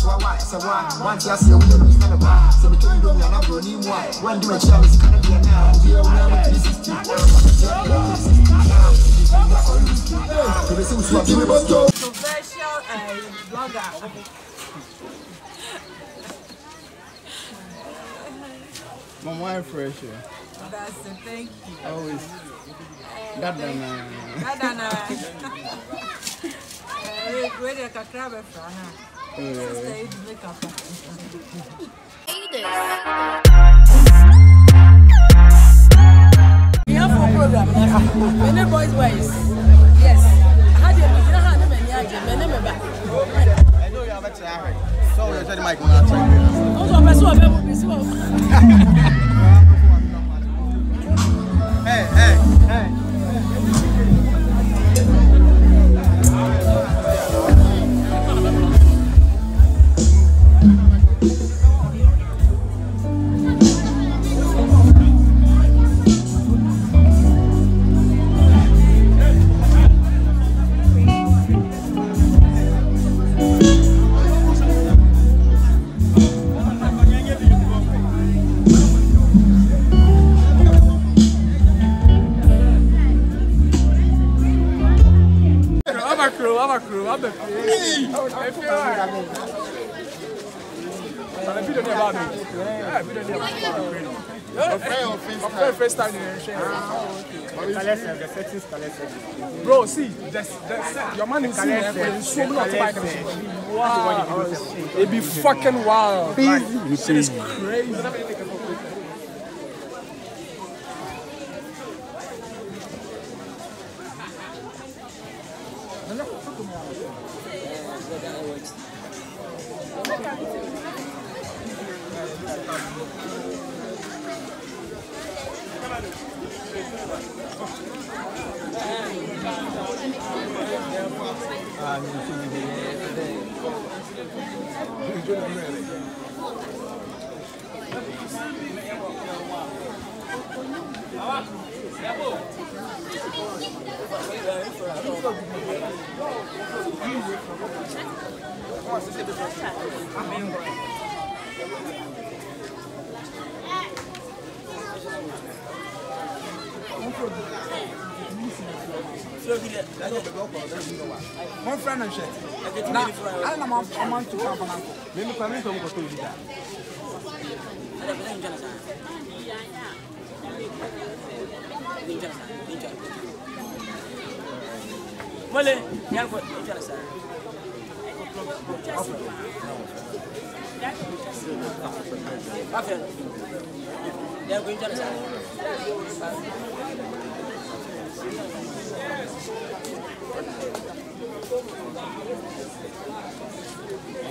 so why? So why? Once you see a woman, you never buy. So we told you, I'm not going to one dimension is kind of now. We are now 360. Professional blogger. My wife fresh. That's it, thank you. Always. Dadana. Where the crab from? Sister, you make up. We have a program. Many boys' ways. Yes. I know you have a try. So you're trying to make one try. Hey. I'm a crew. I'm the first time bro, see, your man is so much bike. Wow, it be fucking wild. It is crazy. One friend and shit. Now, I don't know how much to come on. Maybe coming from Cotulia. Well, yeah, what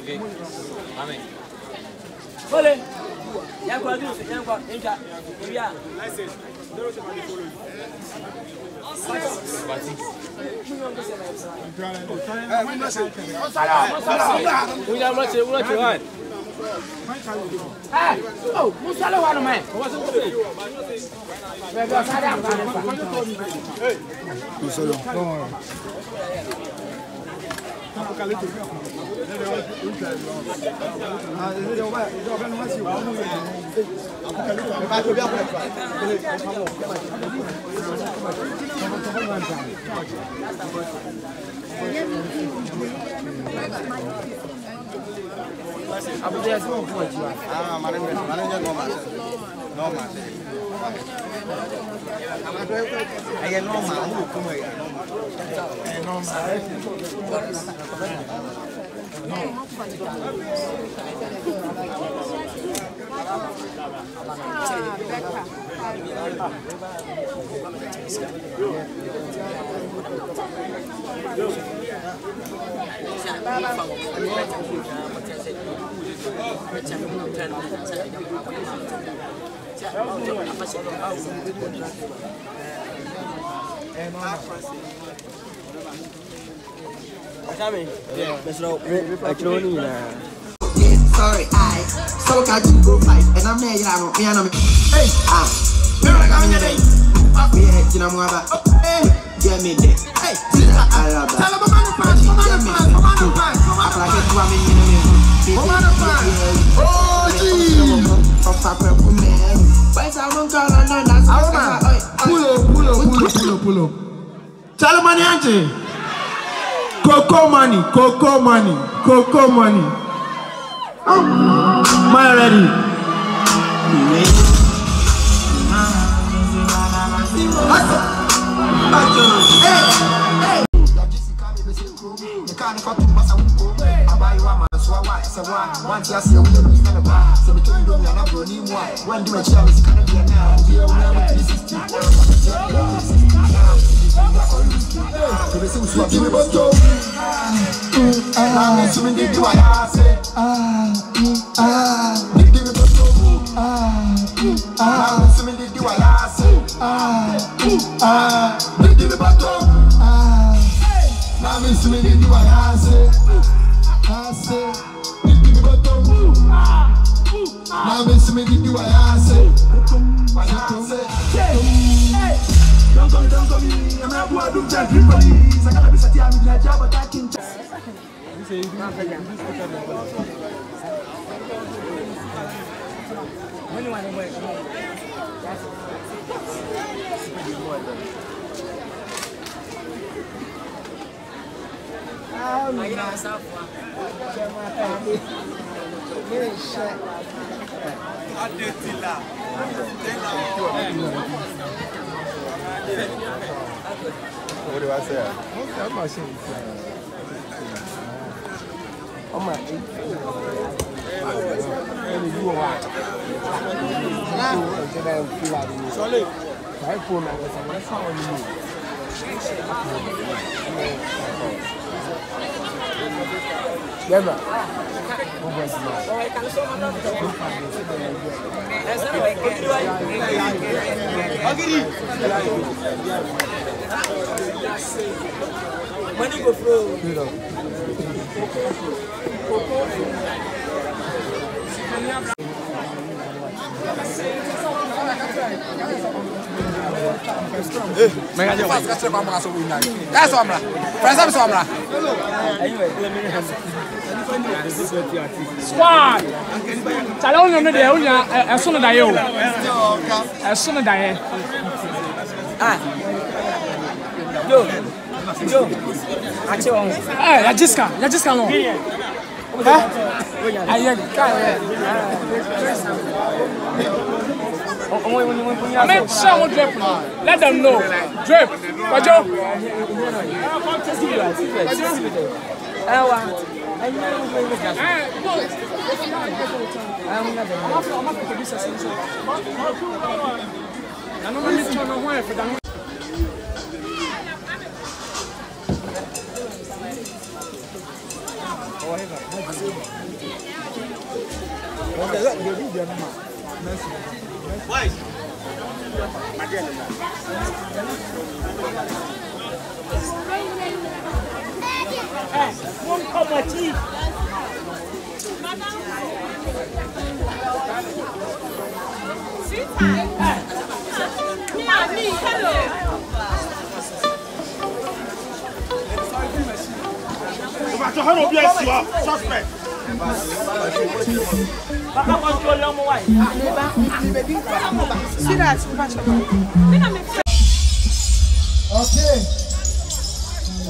okay. Amen. Vale. Ya kwa ndio ya kwa enja. Ya. License. Ndio sema ni follow. Oh, musala wano man. Sorry, I so can you go fight and I'm there, you know, hey, yeah, Pull up. Tell them money, Auntie. Coco money. My ready. Once I see a window, it's not a bar. So we told you I'm not going anymore. When do I share this kind of now? We are now with 360. Give me a bus go. I'm assuming they do what I say. Give me a bus go. I'm assuming they do what I say. Give me a bus go. I'm assuming they do what I say. Now miss me do what I say. Don't come, I'm not going to do just police. I gotta be sat here with my job, but I can What do I say? I'm not saying. I'm not. Solid. I pull my Never. Money go flow. Squad! Salon on the owner, as soon as I owe. As soon as I Joe, I just can't. Make someone drip. Let them know. Drip. Okay.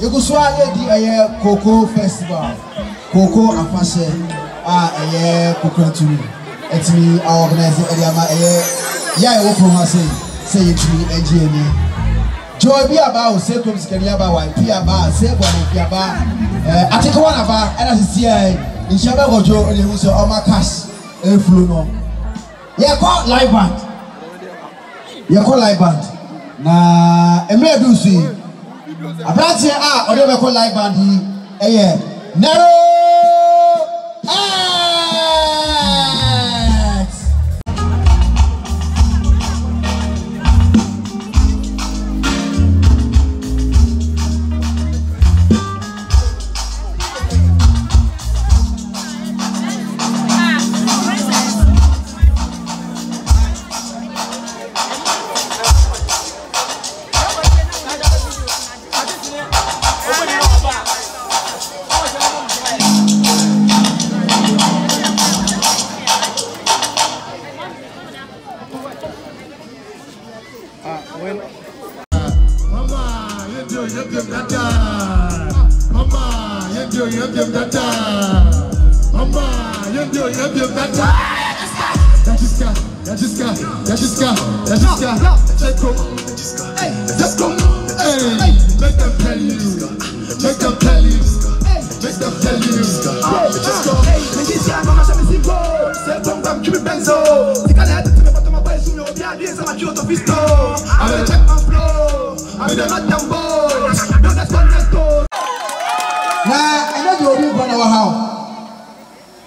You go swallow the Coco Festival. Coco Afashe. Coco to me. It's me, I organize it. Yeah, I open my say it to me, NGMA. Joy be about, say to Miss about, why Piaba, say one Piaba. I take one about, and as you see, in Shabba Joe, and it was all my cash, and flew no. Yeah, call live band. Yeah, call live band. Na eme do see abrante a ode be call live band hi narrow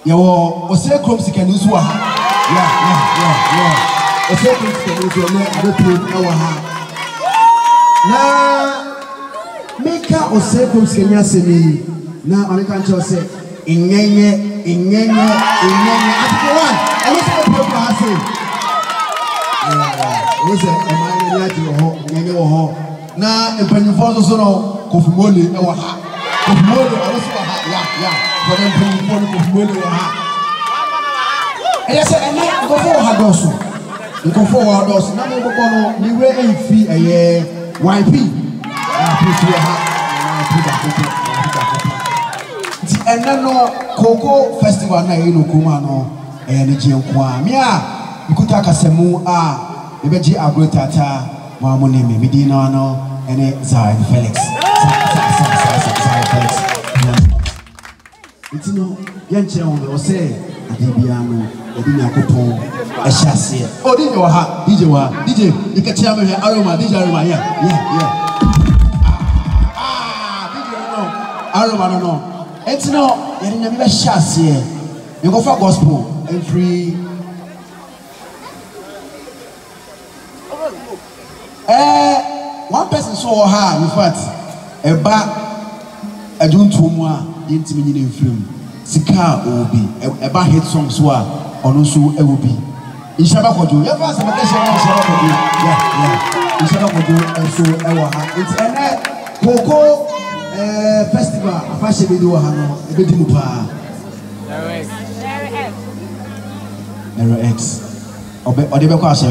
Yo, o say crops can use wa. Yeah. O say crops can use wa. I don't know ha. Na make o say crops can use me. Na I can just say inyenye. Article 1. I was say program say. Yeah. O say e ma ni ati ho, inyenye wo ho. Na empanifo so no kofumole e wa ha. Kofumole I was ha. Yeah. For them to go for I said, I go for Hadosu. You go for Hadosu. Now, we go to the way and fee a year. YP. And then, Coco Festival, na you know, Kumano, and the Jim Kwam. Yeah, you could take a semu. The Beji Agrotata, Mamoni, Medina, and Zion Felix. Zion Felix. It's no young children will say, Adibiano, Adina Copo, a chassis. Oh, did you have DJ? You can tell me Aroma, DJ Aroma, yeah. Aroma, no. It's no, you didn't have a chassis. You go for gospel and free. One person saw her, in fact, a back, I don't know. Intimate in film. Sika will be about hit songs were on also will be. In Shabakodu, your first vacation in Shabakodu. Yeah. In Shabakodu and so it's a Coco festival. A fashion video, a bit mupa. X. Or the Bacasha.